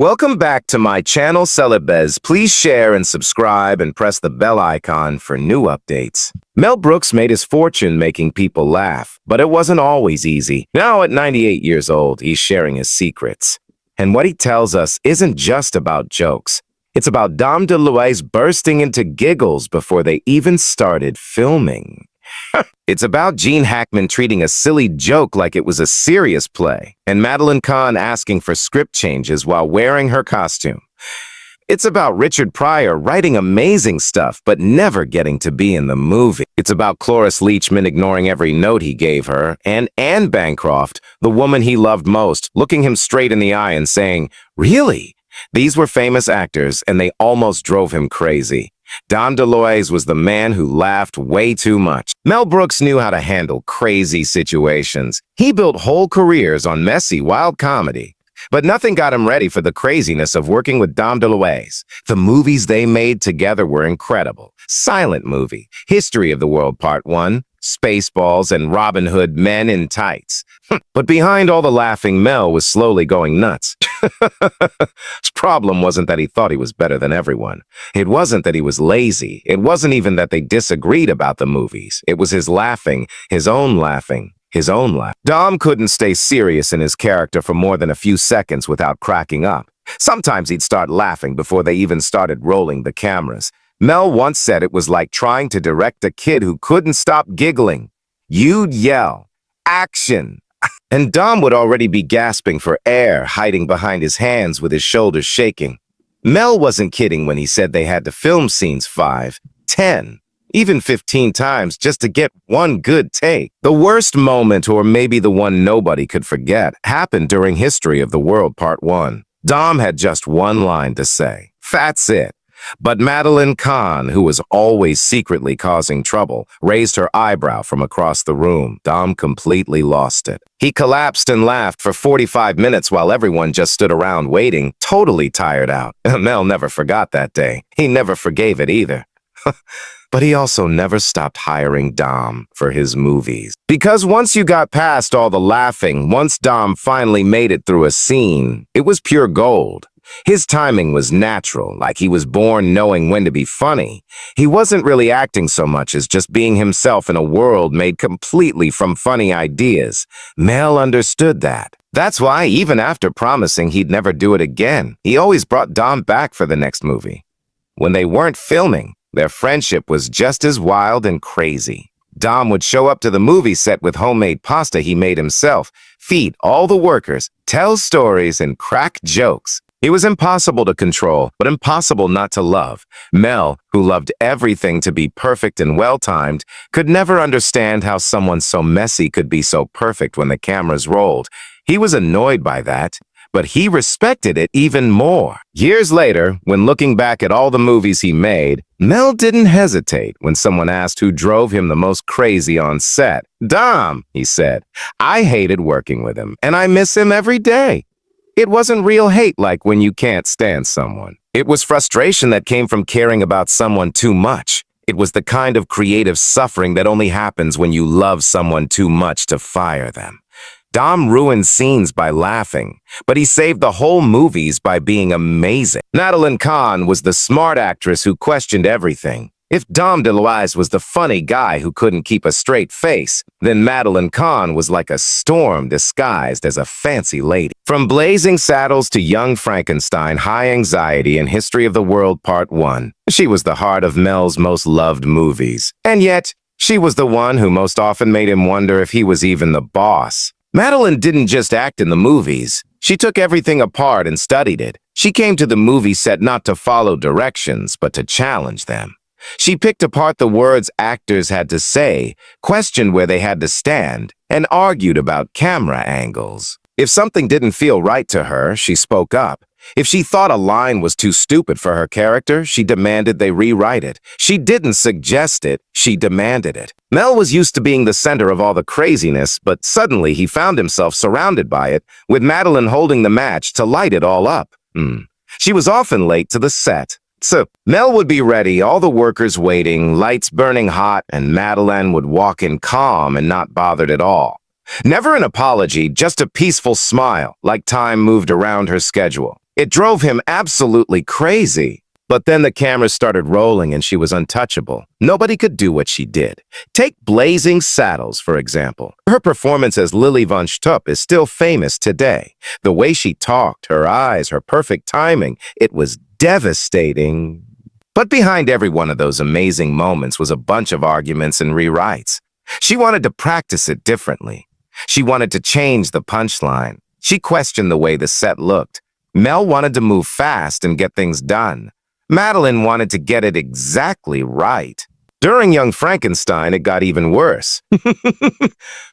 Welcome back to my channel, Celebes. Please share and subscribe and press the bell icon for new updates. Mel Brooks made his fortune making people laugh, but it wasn't always easy. Now at 98 years old, he's sharing his secrets. And what he tells us isn't just about jokes. It's about Dom DeLuise bursting into giggles before they even started filming. It's about Gene Hackman treating a silly joke like it was a serious play, and Madeline Kahn asking for script changes while wearing her costume. It's about Richard Pryor writing amazing stuff but never getting to be in the movie. It's about Cloris Leachman ignoring every note he gave her, and Anne Bancroft, the woman he loved most, looking him straight in the eye and saying, "Really?" These were famous actors, and they almost drove him crazy. Dom DeLuise was the man who laughed way too much. Mel Brooks knew how to handle crazy situations. He built whole careers on messy, wild comedy. But nothing got him ready for the craziness of working with Dom DeLuise. The movies they made together were incredible. Silent Movie, History of the World Part 1, Spaceballs, and Robin Hood Men in Tights. But behind all the laughing, Mel was slowly going nuts. His problem wasn't that he thought he was better than everyone. It wasn't that he was lazy. It wasn't even that they disagreed about the movies. It was his laughing, his own laughing. His own laugh. Dom couldn't stay serious in his character for more than a few seconds without cracking up. Sometimes he'd start laughing before they even started rolling the cameras. Mel once said it was like trying to direct a kid who couldn't stop giggling. You'd yell, "Action!" And Dom would already be gasping for air, hiding behind his hands with his shoulders shaking. Mel wasn't kidding when he said they had to film scenes 5, 10, even 15 times just to get one good take. The worst moment, or maybe the one nobody could forget, happened during History of the World Part 1. Dom had just one line to say. That's it. But Madeline Kahn, who was always secretly causing trouble, raised her eyebrow from across the room. Dom completely lost it. He collapsed and laughed for 45 minutes while everyone just stood around waiting, totally tired out. Mel never forgot that day. He never forgave it either. But he also never stopped hiring Dom for his movies. Because once you got past all the laughing, once Dom finally made it through a scene, it was pure gold. His timing was natural, like he was born knowing when to be funny. He wasn't really acting so much as just being himself in a world made completely from funny ideas. Mel understood that. That's why, even after promising he'd never do it again, he always brought Dom back for the next movie. When they weren't filming, their friendship was just as wild and crazy. Dom would show up to the movie set with homemade pasta he made himself, feed all the workers, tell stories, and crack jokes. He was impossible to control, but impossible not to love. Mel, who loved everything to be perfect and well-timed, could never understand how someone so messy could be so perfect when the cameras rolled. He was annoyed by that, but he respected it even more. Years later, when looking back at all the movies he made, Mel didn't hesitate when someone asked who drove him the most crazy on set. Dom, he said. I hated working with him, and I miss him every day. It wasn't real hate like when you can't stand someone. It was frustration that came from caring about someone too much. It was the kind of creative suffering that only happens when you love someone too much to fire them. Dom ruined scenes by laughing, but he saved the whole movies by being amazing. Madeline Kahn was the smart actress who questioned everything. If Dom DeLuise was the funny guy who couldn't keep a straight face, then Madeline Kahn was like a storm disguised as a fancy lady. From Blazing Saddles to Young Frankenstein, High Anxiety, and History of the World Part 1, she was the heart of Mel's most loved movies. And yet, she was the one who most often made him wonder if he was even the boss. Madeline didn't just act in the movies. She took everything apart and studied it. She came to the movie set not to follow directions, but to challenge them. She picked apart the words actors had to say, questioned where they had to stand, and argued about camera angles. If something didn't feel right to her, she spoke up. If she thought a line was too stupid for her character, she demanded they rewrite it. She didn't suggest it, she demanded it. Mel was used to being the center of all the craziness, but suddenly he found himself surrounded by it, with Madeline holding the match to light it all up. She was often late to the set. So, Mel would be ready, all the workers waiting, lights burning hot, and Madeline would walk in calm and not bothered at all. Never an apology, just a peaceful smile, like time moved around her schedule. It drove him absolutely crazy. But then the camera started rolling and she was untouchable. Nobody could do what she did. Take Blazing Saddles, for example. Her performance as Lily von Stupp is still famous today. The way she talked, her eyes, her perfect timing, it was devastating. But behind every one of those amazing moments was a bunch of arguments and rewrites. She wanted to practice it differently. She wanted to change the punchline. She questioned the way the set looked. Mel wanted to move fast and get things done. Madeline wanted to get it exactly right. During Young Frankenstein, it got even worse.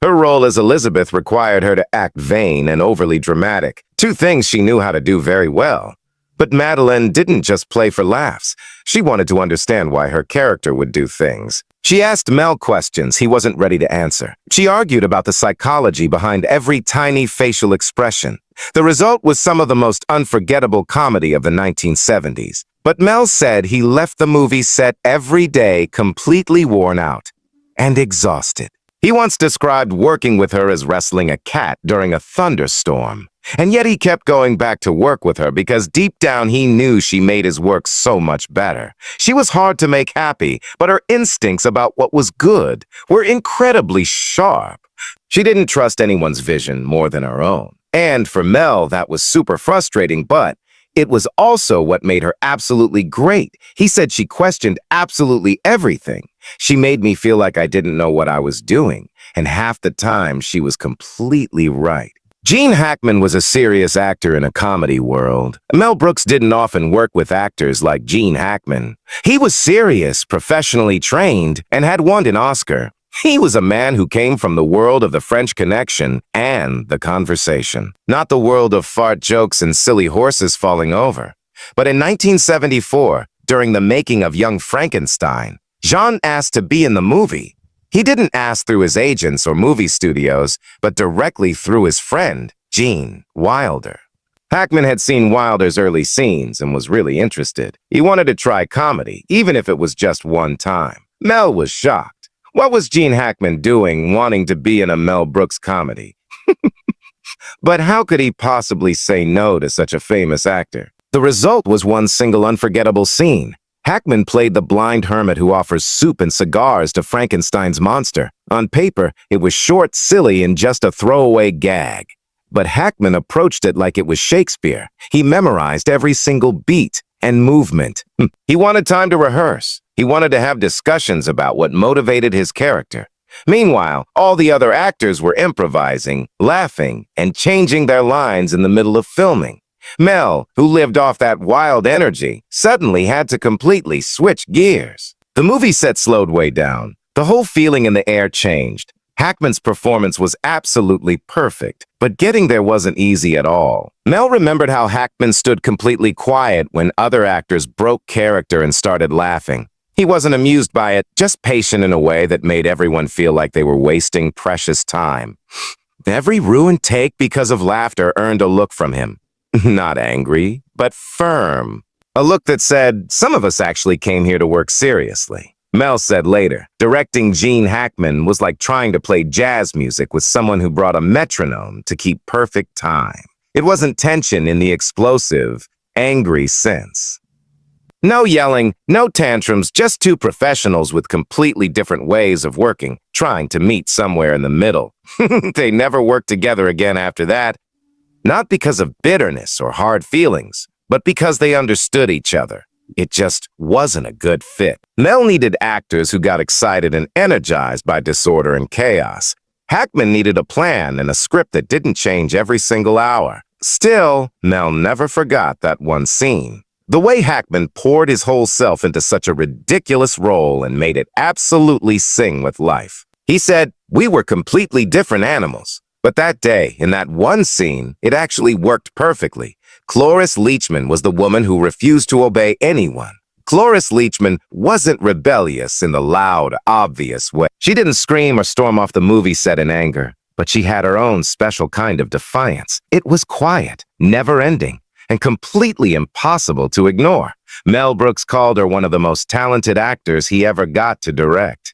Her role as Elizabeth required her to act vain and overly dramatic, two things she knew how to do very well. But Madeline didn't just play for laughs. She wanted to understand why her character would do things. She asked Mel questions he wasn't ready to answer. She argued about the psychology behind every tiny facial expression. The result was some of the most unforgettable comedy of the 1970s. But Mel said he left the movie set every day completely worn out and exhausted. He once described working with her as wrestling a cat during a thunderstorm. And yet he kept going back to work with her because deep down he knew she made his work so much better. She was hard to make happy, but her instincts about what was good were incredibly sharp. She didn't trust anyone's vision more than her own. And for Mel, that was super frustrating, but it was also what made her absolutely great. He said she questioned absolutely everything. She made me feel like I didn't know what I was doing, and half the time she was completely right. Gene Hackman was a serious actor in a comedy world. Mel Brooks didn't often work with actors like Gene Hackman. He was serious, professionally trained, and had won an Oscar. He was a man who came from the world of the French Connection and The Conversation, not the world of fart jokes and silly horses falling over. But in 1974, during the making of Young Frankenstein, Jean asked to be in the movie. He didn't ask through his agents or movie studios, but directly through his friend, Gene Wilder. Hackman had seen Wilder's early scenes and was really interested. He wanted to try comedy, even if it was just one time. Mel was shocked. What was Gene Hackman doing wanting to be in a Mel Brooks comedy? But how could he possibly say no to such a famous actor? The result was one single unforgettable scene. Hackman played the blind hermit who offers soup and cigars to Frankenstein's monster. On paper, it was short, silly, and just a throwaway gag. But Hackman approached it like it was Shakespeare. He memorized every single beat and movement. He wanted time to rehearse. He wanted to have discussions about what motivated his character. Meanwhile, all the other actors were improvising, laughing, and changing their lines in the middle of filming. Mel, who lived off that wild energy, suddenly had to completely switch gears. The movie set slowed way down. The whole feeling in the air changed. Hackman's performance was absolutely perfect, but getting there wasn't easy at all. Mel remembered how Hackman stood completely quiet when other actors broke character and started laughing. He wasn't amused by it, just patient in a way that made everyone feel like they were wasting precious time. Every ruined take because of laughter earned a look from him. Not angry, but firm. A look that said, some of us actually came here to work seriously. Mel said later, directing Gene Hackman was like trying to play jazz music with someone who brought a metronome to keep perfect time. It wasn't tension in the explosive, angry sense. No yelling, no tantrums, just two professionals with completely different ways of working, trying to meet somewhere in the middle. They never worked together again after that. Not because of bitterness or hard feelings, but because they understood each other. It just wasn't a good fit. Mel needed actors who got excited and energized by disorder and chaos. Hackman needed a plan and a script that didn't change every single hour. Still, Mel never forgot that one scene. The way Hackman poured his whole self into such a ridiculous role and made it absolutely sing with life. He said, "We were completely different animals." But that day, in that one scene, it actually worked perfectly. Cloris Leachman was the woman who refused to obey anyone. Cloris Leachman wasn't rebellious in the loud, obvious way. She didn't scream or storm off the movie set in anger, but she had her own special kind of defiance. It was quiet, never-ending, and completely impossible to ignore. Mel Brooks called her one of the most talented actors he ever got to direct.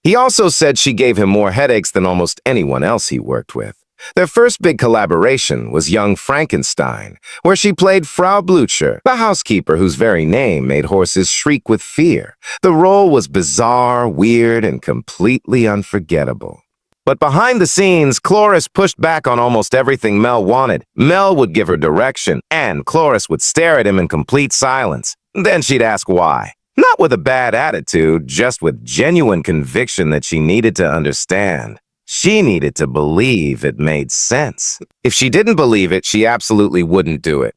He also said she gave him more headaches than almost anyone else he worked with. Their first big collaboration was Young Frankenstein, where she played Frau Blucher, the housekeeper whose very name made horses shriek with fear. The role was bizarre, weird, and completely unforgettable. But behind the scenes, Cloris pushed back on almost everything Mel wanted. Mel would give her direction, and Cloris would stare at him in complete silence. Then she'd ask why. Not with a bad attitude, just with genuine conviction that she needed to understand. She needed to believe it made sense. If she didn't believe it, she absolutely wouldn't do it.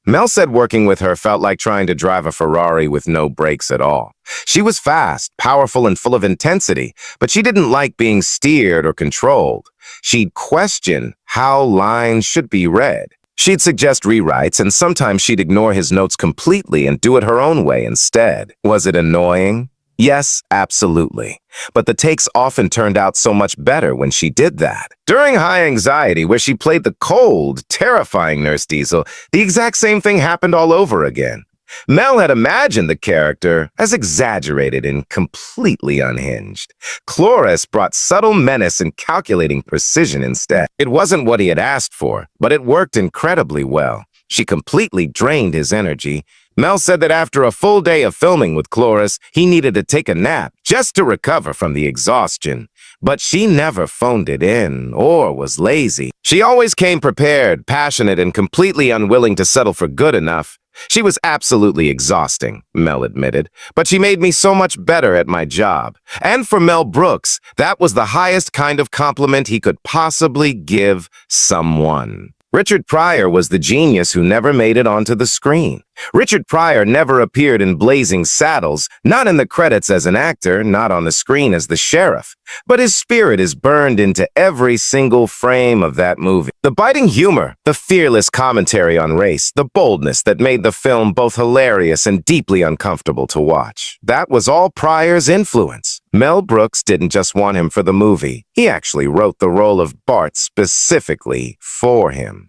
Mel said working with her felt like trying to drive a Ferrari with no brakes at all. She was fast, powerful, and full of intensity, but she didn't like being steered or controlled. She'd question how lines should be read. She'd suggest rewrites, and sometimes she'd ignore his notes completely and do it her own way instead. Was it annoying? Yes, absolutely. But the takes often turned out so much better when she did that. During High Anxiety, where she played the cold, terrifying Nurse Diesel, the exact same thing happened all over again. Mel had imagined the character as exaggerated and completely unhinged. Cloris brought subtle menace and calculating precision instead. It wasn't what he had asked for, but it worked incredibly well. She completely drained his energy. Mel said that after a full day of filming with Cloris, he needed to take a nap just to recover from the exhaustion. But she never phoned it in or was lazy. She always came prepared, passionate, and completely unwilling to settle for good enough. She was absolutely exhausting, Mel admitted, but she made me so much better at my job. And for Mel Brooks, that was the highest kind of compliment he could possibly give someone. Richard Pryor was the genius who never made it onto the screen. Richard Pryor never appeared in Blazing Saddles, not in the credits as an actor, not on the screen as the sheriff. But his spirit is burned into every single frame of that movie. The biting humor, the fearless commentary on race, the boldness that made the film both hilarious and deeply uncomfortable to watch. That was all Pryor's influence. Mel Brooks didn't just want him for the movie. He actually wrote the role of Bart specifically for him.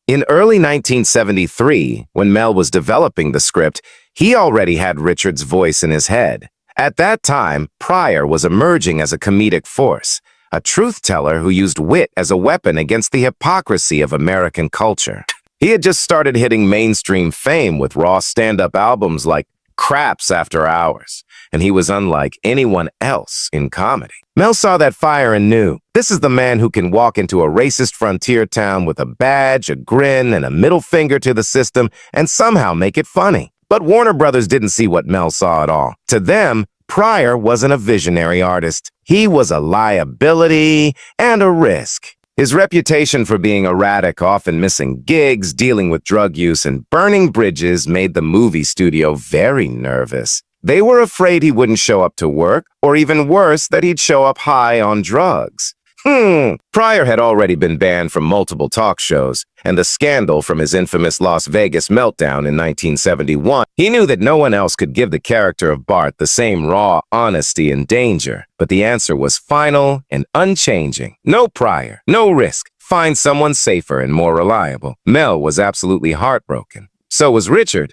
In early 1973, when Mel was developing the script, he already had Richard's voice in his head. At that time, Pryor was emerging as a comedic force, a truth-teller who used wit as a weapon against the hypocrisy of American culture. He had just started hitting mainstream fame with raw stand-up albums like Craps After Hours, and he was unlike anyone else in comedy. Mel saw that fire and knew, this is the man who can walk into a racist frontier town with a badge, a grin, and a middle finger to the system and somehow make it funny. But Warner Brothers didn't see what Mel saw at all. To them, Pryor wasn't a visionary artist. He was a liability and a risk. His reputation for being erratic, often missing gigs, dealing with drug use, and burning bridges made the movie studio very nervous. They were afraid he wouldn't show up to work, or even worse, that he'd show up high on drugs. Pryor had already been banned from multiple talk shows, and the scandal from his infamous Las Vegas meltdown in 1971. He knew that no one else could give the character of Bart the same raw honesty and danger, but the answer was final and unchanging. No Pryor, no risk. Find someone safer and more reliable. Mel was absolutely heartbroken. So was Richard.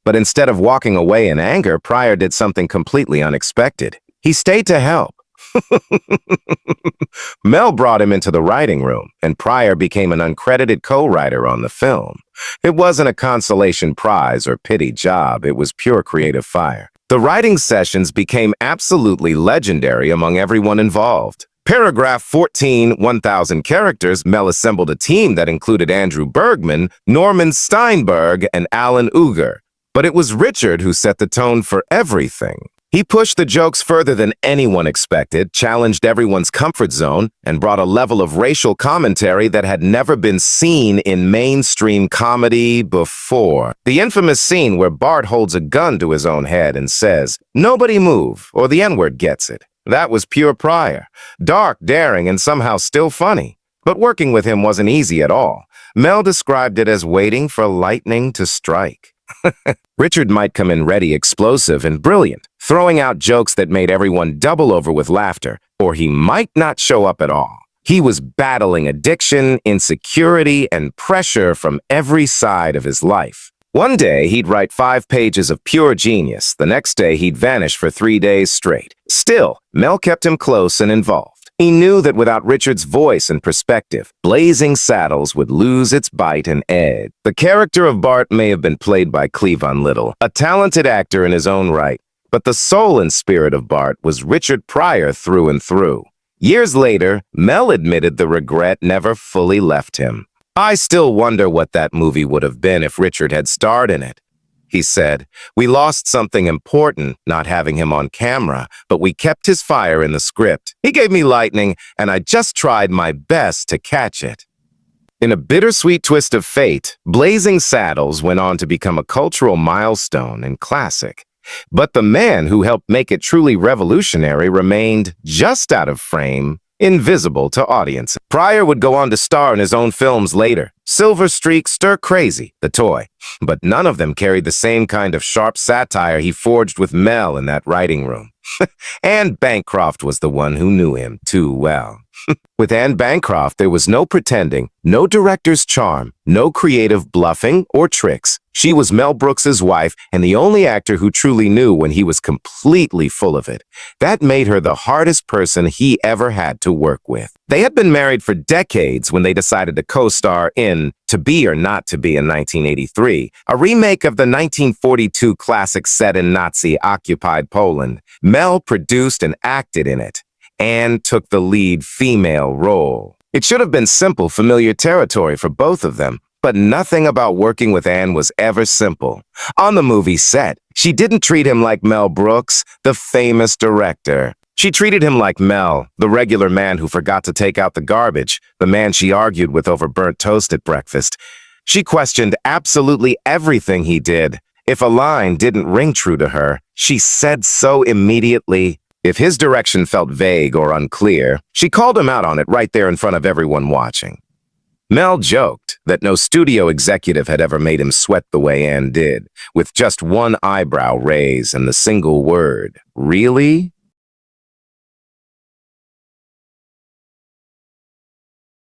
But instead of walking away in anger, Pryor did something completely unexpected. He stayed to help. Mel brought him into the writing room, and Pryor became an uncredited co-writer on the film. It wasn't a consolation prize or pity job, it was pure creative fire. The writing sessions became absolutely legendary among everyone involved. Paragraph 14, 1,000 characters, Mel assembled a team that included Andrew Bergman, Norman Steinberg, and Alan Uger. But it was Richard who set the tone for everything. He pushed the jokes further than anyone expected, challenged everyone's comfort zone, and brought a level of racial commentary that had never been seen in mainstream comedy before. The infamous scene where Bart holds a gun to his own head and says, "Nobody move," or the N-word gets it. That was pure Pryor. Dark, daring, and somehow still funny. But working with him wasn't easy at all. Mel described it as waiting for lightning to strike. Richard might come in ready, explosive, and brilliant, throwing out jokes that made everyone double over with laughter, or he might not show up at all. He was battling addiction, insecurity, and pressure from every side of his life. One day, he'd write 5 pages of pure genius. The next day, he'd vanish for 3 days straight. Still, Mel kept him close and involved. He knew that without Richard's voice and perspective, Blazing Saddles would lose its bite and edge. The character of Bart may have been played by Cleavon Little, a talented actor in his own right, but the soul and spirit of Bart was Richard Pryor through and through. Years later, Mel admitted the regret never fully left him. "I still wonder what that movie would have been if Richard had starred in it," he said. "We lost something important not having him on camera, but we kept his fire in the script. He gave me lightning, and I just tried my best to catch it." In a bittersweet twist of fate, Blazing Saddles went on to become a cultural milestone and classic. But the man who helped make it truly revolutionary remained just out of frame, invisible to audiences. Pryor would go on to star in his own films later, Silver Streak, Stir Crazy, The Toy, but none of them carried the same kind of sharp satire he forged with Mel in that writing room. Anne Bancroft was the one who knew him too well. With Anne Bancroft, there was no pretending, no director's charm, no creative bluffing or tricks. She was Mel Brooks's wife and the only actor who truly knew when he was completely full of it. That made her the hardest person he ever had to work with. They had been married for decades when they decided to co-star in To Be or Not to Be in 1983, a remake of the 1942 classic set in Nazi-occupied Poland. Mel produced and acted in it. Anne took the lead female role. It should have been simple, familiar territory for both of them, but nothing about working with Anne was ever simple. On the movie set, she didn't treat him like Mel Brooks, the famous director. She treated him like Mel, the regular man who forgot to take out the garbage, the man she argued with over burnt toast at breakfast. She questioned absolutely everything he did. If a line didn't ring true to her, she said so immediately. If his direction felt vague or unclear, she called him out on it right there in front of everyone watching. Mel joked that no studio executive had ever made him sweat the way Anne did, with just one eyebrow raise and the single word, "Really?"